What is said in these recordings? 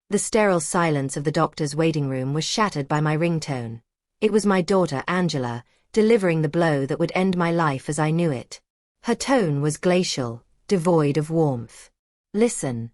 The sterile silence of the doctor's waiting room was shattered by my ringtone. It was my daughter, Angela, delivering the blow that would end my life as I knew it. Her tone was glacial, devoid of warmth. "Listen,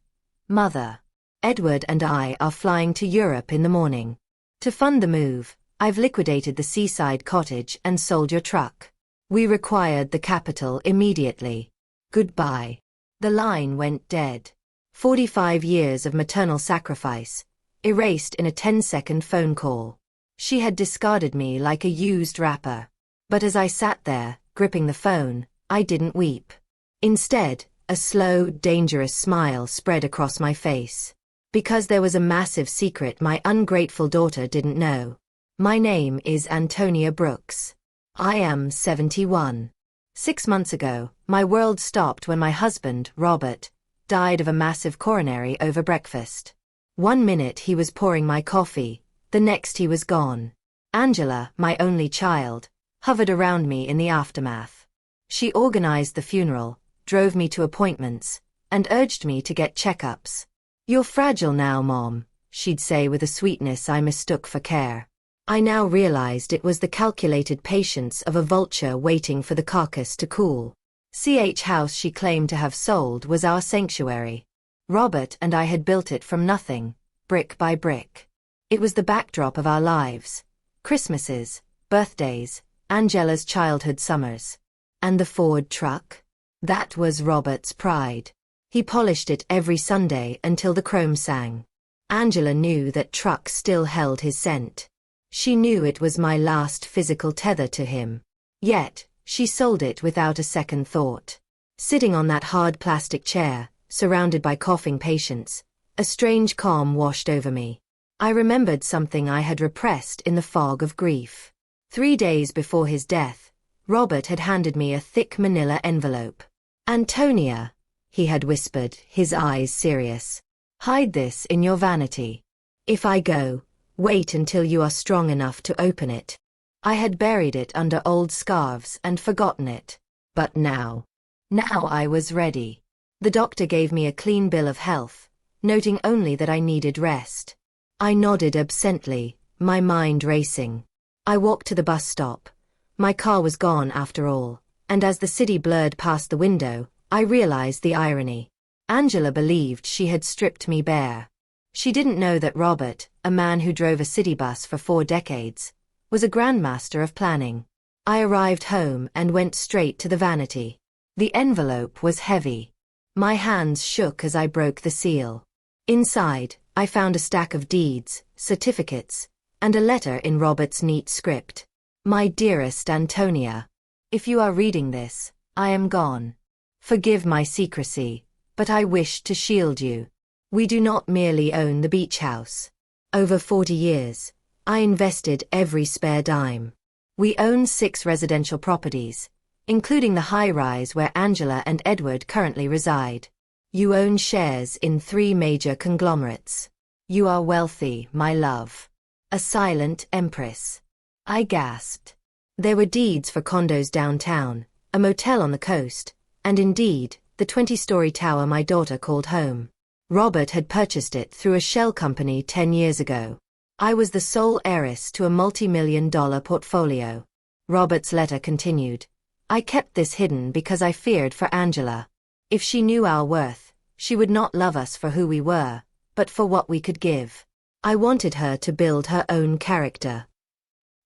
Mother. Edward and I are flying to Europe in the morning. To fund the move, I've liquidated the seaside cottage and sold your truck. We required the capital immediately. Goodbye." The line went dead. 45 years of maternal sacrifice, erased in a 10-second phone call. She had discarded me like a used wrapper. But as I sat there, gripping the phone, I didn't weep. Instead, a slow, dangerous smile spread across my face. Because there was a massive secret my ungrateful daughter didn't know. My name is Antonia Brooks. I am 71. 6 months ago, my world stopped when my husband, Robert, died of a massive coronary over breakfast. 1 minute he was pouring my coffee, the next he was gone. Angela, my only child, hovered around me in the aftermath. She organized the funeral, drove me to appointments, and urged me to get checkups. "You're fragile now, Mom," she'd say with a sweetness I mistook for care. I now realized it was the calculated patience of a vulture waiting for the carcass to cool. CH house she claimed to have sold was our sanctuary. Robert and I had built it from nothing, brick by brick. It was the backdrop of our lives. Christmases, birthdays, Angela's childhood summers. And the Ford truck? That was Robert's pride. He polished it every Sunday until the chrome sang. Angela knew that truck still held his scent. She knew it was my last physical tether to him. Yet, she sold it without a second thought. Sitting on that hard plastic chair, surrounded by coughing patients, a strange calm washed over me. I remembered something I had repressed in the fog of grief. 3 days before his death, Robert had handed me a thick manila envelope. "Antonia," he had whispered, his eyes serious. "Hide this in your vanity. If I go, wait until you are strong enough to open it." I had buried it under old scarves and forgotten it. But now I was ready. The doctor gave me a clean bill of health, noting only that I needed rest. I nodded absently, my mind racing. I walked to the bus stop. My car was gone after all, and as the city blurred past the window, I realized the irony. Angela believed she had stripped me bare. She didn't know that Robert, a man who drove a city bus for 4 decades, was a grandmaster of planning. I arrived home and went straight to the vanity. The envelope was heavy. My hands shook as I broke the seal. Inside, I found a stack of deeds, certificates, and a letter in Robert's neat script. "My dearest Antonia, if you are reading this, I am gone. Forgive my secrecy, but I wish to shield you. We do not merely own the beach house. Over 40 years, I invested every spare dime. We own 6 residential properties, including the high-rise where Angela and Edward currently reside. You own shares in 3 major conglomerates. You are wealthy, my love. A silent empress." I gasped. There were deeds for condos downtown, a motel on the coast, and indeed, the 20-story tower my daughter called home. Robert had purchased it through a shell company 10 years ago. I was the sole heiress to a multi-million-dollar portfolio. Robert's letter continued. "I kept this hidden because I feared for Angela. If she knew our worth, she would not love us for who we were, but for what we could give. I wanted her to build her own character."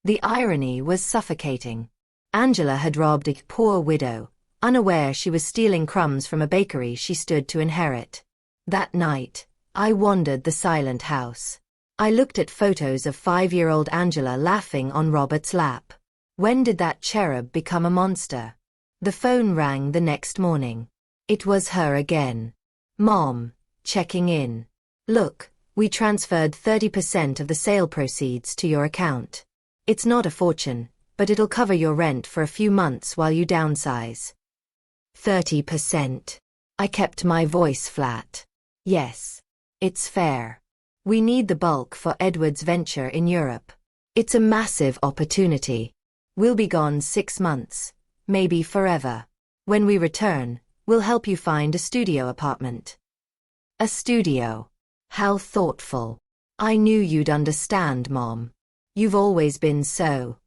The irony was suffocating. Angela had robbed a poor widow, unaware she was stealing crumbs from a bakery she stood to inherit. That night, I wandered the silent house. I looked at photos of 5-year-old Angela laughing on Robert's lap. When did that cherub become a monster? The phone rang the next morning. It was her again. "Mom, checking in. Look, we transferred 30% of the sale proceeds to your account. It's not a fortune, but it'll cover your rent for a few months while you downsize." 30%. I kept my voice flat. "Yes. It's fair. We need the bulk for Edward's venture in Europe. It's a massive opportunity. We'll be gone 6 months, maybe forever. When we return, we'll help you find a studio apartment." A studio. How thoughtful. I knew you'd understand, Mom. You've always been so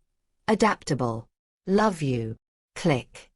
adaptable. Love you. Click.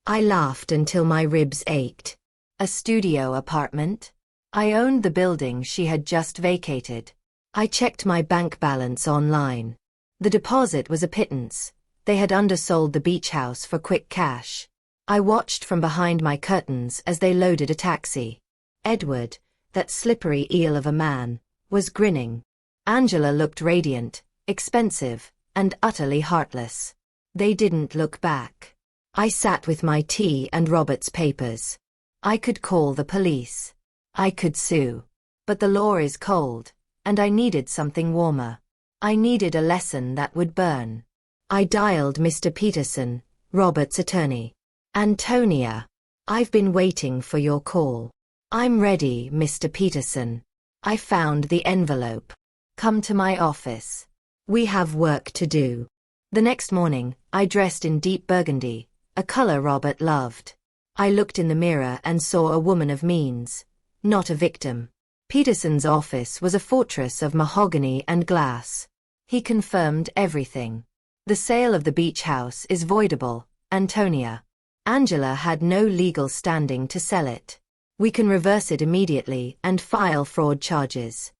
I laughed until my ribs ached. A studio apartment? I owned the building she had just vacated. I checked my bank balance online. The deposit was a pittance. They had undersold the beach house for quick cash. I watched from behind my curtains as they loaded a taxi. Edward, that slippery eel of a man, was grinning. Angela looked radiant, expensive, and utterly heartless. They didn't look back. I sat with my tea and Robert's papers. I could call the police. I could sue. But the law is cold, and I needed something warmer. I needed a lesson that would burn. I dialed Mr. Peterson, Robert's attorney. Antonia, I've been waiting for your call. I'm ready, Mr. Peterson. I found the envelope. Come to my office. We have work to do. The next morning, I dressed in deep burgundy, a color Robert loved. I looked in the mirror and saw a woman of means, not a victim. Peterson's office was a fortress of mahogany and glass. He confirmed everything. The sale of the beach house is voidable, Antonia. Angela had no legal standing to sell it. We can reverse it immediately and file fraud charges.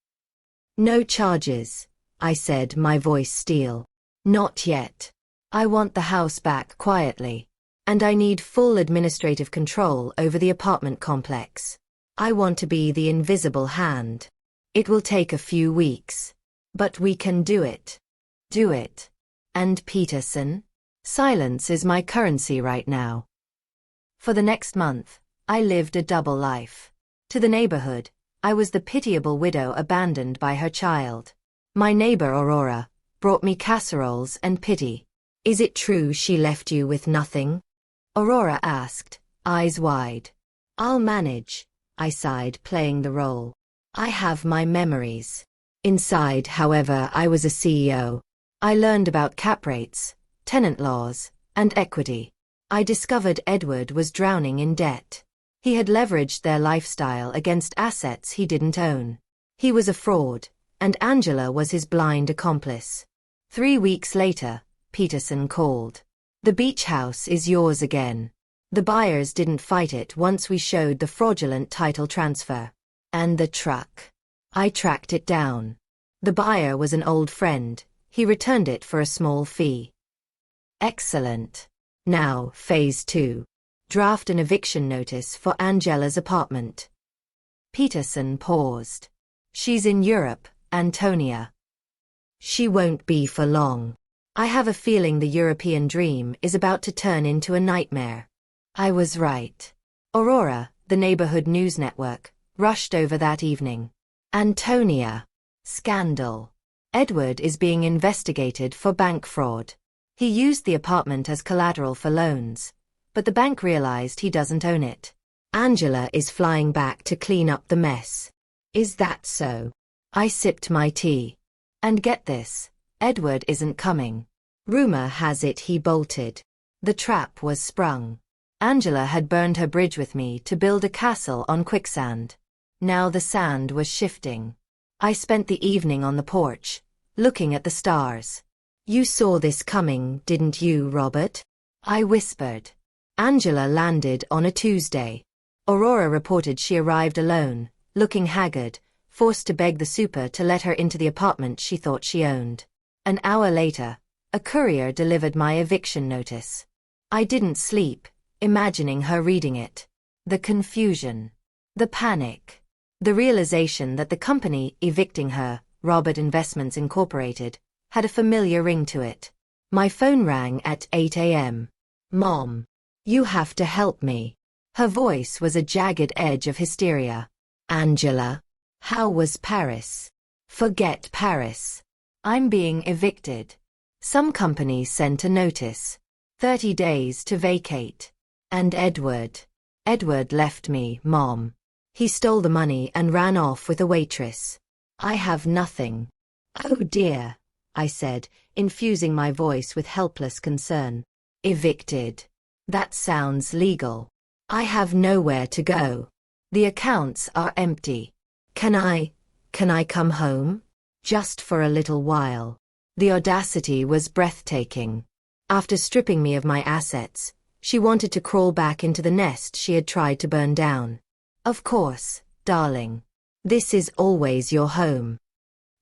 No charges, I said, my voice steel. Not yet. I want the house back quietly. And I need full administrative control over the apartment complex. I want to be the invisible hand. It will take a few weeks. But we can do it. Do it. And Peterson? Silence is my currency right now. For the next month, I lived a double life. To the neighborhood, I was the pitiable widow abandoned by her child. My neighbor Aurora brought me casseroles and pity. Is it true she left you with nothing? Aurora asked, eyes wide. I'll manage, I sighed, playing the role. I have my memories. Inside, however, I was a CEO. I learned about cap rates, tenant laws, and equity. I discovered Edward was drowning in debt. He had leveraged their lifestyle against assets he didn't own. He was a fraud, and Angela was his blind accomplice. 3 weeks later, Peterson called. The beach house is yours again. The buyers didn't fight it once we showed the fraudulent title transfer. And the truck. I tracked it down. The buyer was an old friend. He returned it for a small fee. Excellent. Now, phase 2. Draft an eviction notice for Angela's apartment. Peterson paused. She's in Europe, Antonia. She won't be for long. I have a feeling the European dream is about to turn into a nightmare. I was right. Aurora, the neighborhood news network, rushed over that evening. Antonia. Scandal. Edward is being investigated for bank fraud. He used the apartment as collateral for loans, but the bank realized he doesn't own it. Angela is flying back to clean up the mess. Is that so? I sipped my tea. And get this, Edward isn't coming. Rumor has it he bolted. The trap was sprung. Angela had burned her bridge with me to build a castle on quicksand. Now the sand was shifting. I spent the evening on the porch, looking at the stars. You saw this coming, didn't you, Robert? I whispered. Angela landed on a Tuesday. Aurora reported she arrived alone, looking haggard, forced to beg the super to let her into the apartment she thought she owned. An hour later, a courier delivered my eviction notice. I didn't sleep, imagining her reading it. The confusion. The panic. The realization that the company evicting her, Robert Investments Incorporated, had a familiar ring to it. My phone rang at 8 a.m. Mom. You have to help me. Her voice was a jagged edge of hysteria. Angela. How was Paris? Forget Paris. I'm being evicted. Some company sent a notice. 30 days to vacate. And Edward. Edward left me, Mom. He stole the money and ran off with a waitress. I have nothing. Oh dear, I said, infusing my voice with helpless concern. Evicted. That sounds legal. I have nowhere to go. The accounts are empty. Can I Can I come home? Just for a little while. The audacity was breathtaking. After stripping me of my assets, she wanted to crawl back into the nest she had tried to burn down. Of course, darling. This is always your home.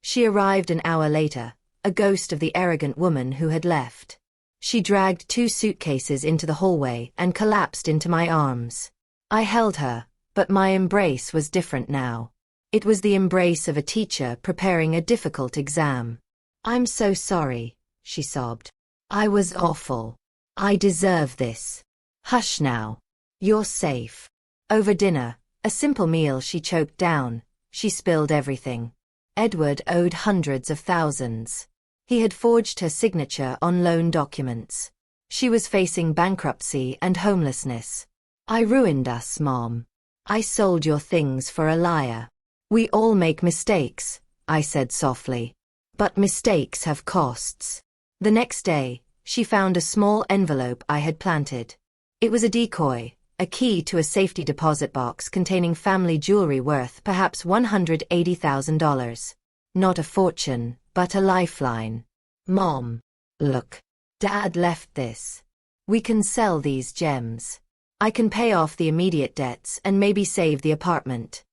She arrived an hour later, a ghost of the arrogant woman who had left. She dragged 2 suitcases into the hallway and collapsed into my arms. I held her, but my embrace was different now. It was the embrace of a teacher preparing a difficult exam. I'm so sorry, she sobbed. I was awful. I deserve this. Hush now. You're safe. Over dinner, a simple meal she choked down, she spilled everything. Edward owed hundreds of thousands. He had forged her signature on loan documents. She was facing bankruptcy and homelessness. I ruined us, Mom. I sold your things for a liar. We all make mistakes, I said softly. But mistakes have costs. The next day, she found a small envelope I had planted. It was a decoy, a key to a safety deposit box containing family jewelry worth perhaps $180,000. Not a fortune, but a lifeline. Mom, look. Dad left this. We can sell these gems. I can pay off the immediate debts and maybe save the apartment.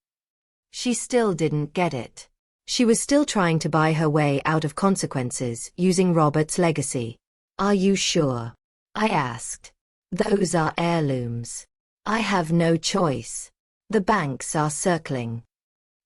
She still didn't get it. She was still trying to buy her way out of consequences using Robert's legacy. Are you sure? I asked. Those are heirlooms. I have no choice. The banks are circling.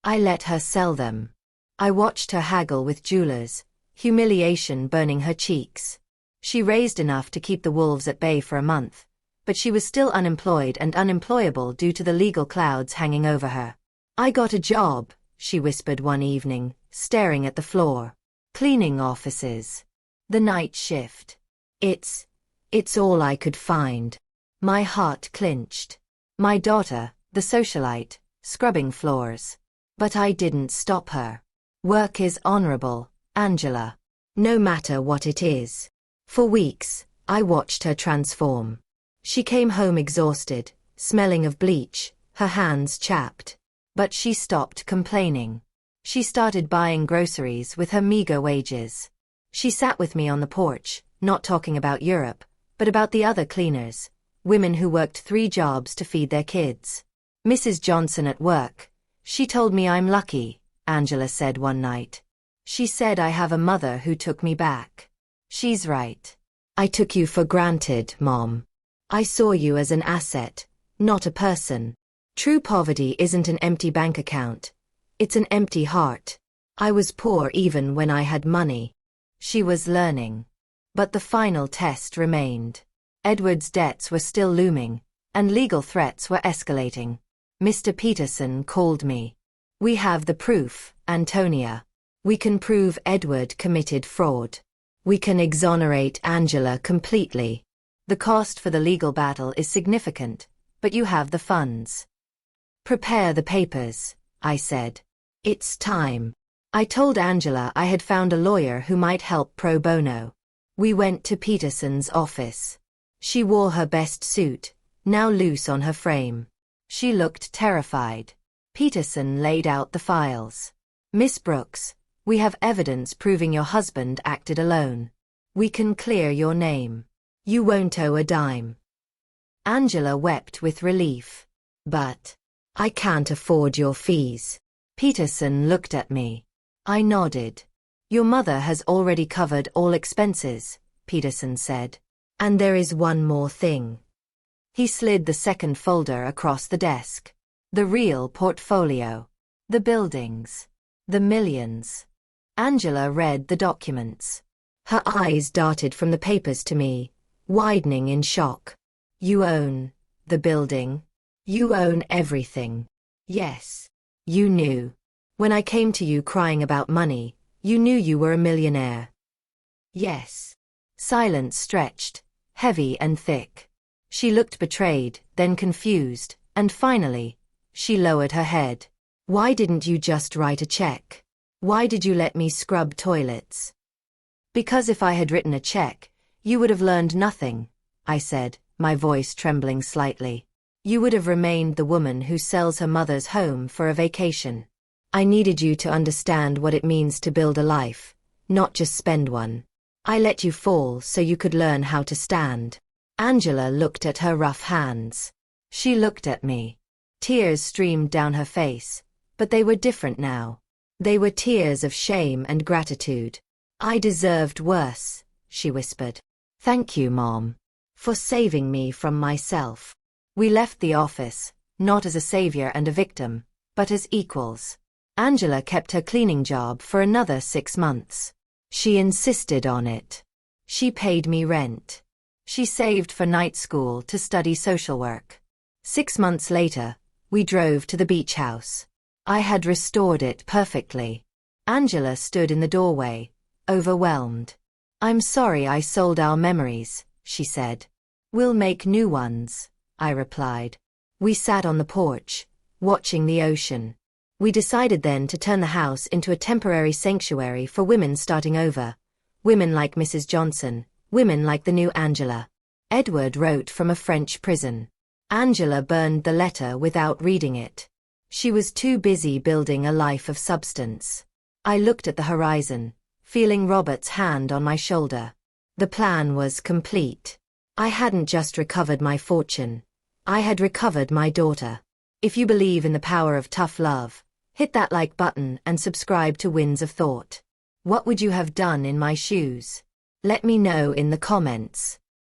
I let her sell them. I watched her haggle with jewelers, humiliation burning her cheeks. She raised enough to keep the wolves at bay for a month, but she was still unemployed and unemployable due to the legal clouds hanging over her. I got a job, she whispered one evening, staring at the floor. Cleaning offices. The night shift. It's all I could find. My heart clinched. My daughter, the socialite, scrubbing floors. But I didn't stop her. Work is honorable, Angela. No matter what it is. For weeks, I watched her transform. She came home exhausted, smelling of bleach, her hands chapped. But she stopped complaining. She started buying groceries with her meager wages. She sat with me on the porch, not talking about Europe, but about the other cleaners, women who worked 3 jobs to feed their kids. Mrs. Johnson at work. She told me I'm lucky, Angela said one night. She said I have a mother who took me back. She's right. I took you for granted, Mom. I saw you as an asset, not a person. True poverty isn't an empty bank account. It's an empty heart. I was poor even when I had money. She was learning. But the final test remained. Edward's debts were still looming, and legal threats were escalating. Mr. Peterson called me. We have the proof, Antonia. We can prove Edward committed fraud. We can exonerate Angela completely. The cost for the legal battle is significant, but you have the funds. Prepare the papers, I said. It's time. I told Angela I had found a lawyer who might help pro bono. We went to Peterson's office. She wore her best suit, now loose on her frame. She looked terrified. Peterson laid out the files. Miss Brooks, we have evidence proving your husband acted alone. We can clear your name. You won't owe a dime. Angela wept with relief. But I can't afford your fees. Peterson looked at me. I nodded. Your mother has already covered all expenses, Peterson said. And there is one more thing. He slid the second folder across the desk. The real portfolio. The buildings. The millions. Angela read the documents. Her eyes darted from the papers to me, widening in shock. You own the building. You own everything. Yes. You knew. When I came to you crying about money, you knew you were a millionaire. Yes. Silence stretched, heavy and thick. She looked betrayed, then confused, and finally, she lowered her head. Why didn't you just write a check? Why did you let me scrub toilets? Because if I had written a check, you would have learned nothing, I said, my voice trembling slightly. You would have remained the woman who sells her mother's home for a vacation. I needed you to understand what it means to build a life, not just spend one. I let you fall so you could learn how to stand. Angela looked at her rough hands. She looked at me. Tears streamed down her face, but they were different now. They were tears of shame and gratitude. I deserved worse, she whispered. Thank you, Mom, for saving me from myself. We left the office, not as a savior and a victim, but as equals. Angela kept her cleaning job for another 6 months. She insisted on it. She paid me rent. She saved for night school to study social work. 6 months later, we drove to the beach house. I had restored it perfectly. Angela stood in the doorway, overwhelmed. I'm sorry I sold our memories, she said. We'll make new ones, I replied. We sat on the porch, watching the ocean. We decided then to turn the house into a temporary sanctuary for women starting over. Women like Mrs. Johnson, women like the new Angela. Edward wrote from a French prison. Angela burned the letter without reading it. She was too busy building a life of substance. I looked at the horizon, feeling Robert's hand on my shoulder. The plan was complete. I hadn't just recovered my fortune. I had recovered my daughter. If you believe in the power of tough love, hit that like button and subscribe to Winds of Thought. What would you have done in my shoes? Let me know in the comments.